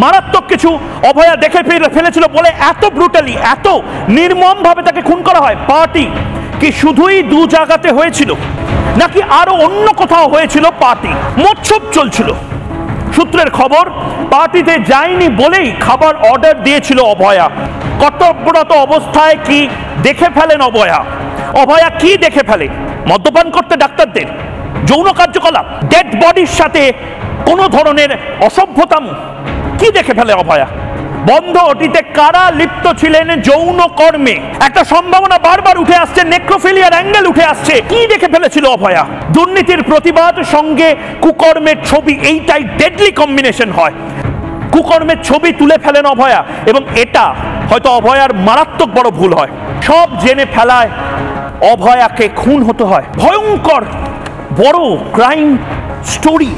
মারাত্মক কিছু অভয়া দেখে ফেলেছিল বলে এত ব্রুটালি, এত নির্মমভাবে তাকে খুন করা হয়। পার্টি কি শুধুই দু জায়গাতে হয়েছিল নাকি আরো অন্য কোথাও হয়েছিল? পার্টি মৎসব চলছিল। সূত্রের খবর, পার্টিতে যায়নি বলেই খাবার অর্ডার দিয়েছিল অভয়া। কর্তব্যরত অবস্থায় কি দেখে ফেলেন অভয়া? অভয়া কি দেখে ফেলে? মদ্যপান করতে ডাক্তারদের, যৌন কার্যকলাপ, ডেড বডির সাথে কোনো ধরনের অসভ্যতাম কি দেখে ফেলে অভয়া? বন্ধ ওটিতে কারা লিপ্ত ছিলেন যৌন কর্মে? একটা সম্ভাবনা বারবার উঠে আসছে, নেক্রোফিলিয়ার অ্যাঙ্গেল উঠে আসছে। কি দেখে ফেলেছিল অভয়া? দুর্নীতির প্রতিবাদ সঙ্গে কুকর্মের ছবি, এইটাই ডেডলি কম্বিনেশন হয়। কুকর্মের ছবি তুলে ফেলেন অভয়া, এবং এটা হয়তো অভয়ার মারাত্মক বড় ভুল হয়। সব জেনে ফেলায় অভয়াকে খুন হতে হয়। ভয়ঙ্কর বড় ক্রাইম স্টোরি।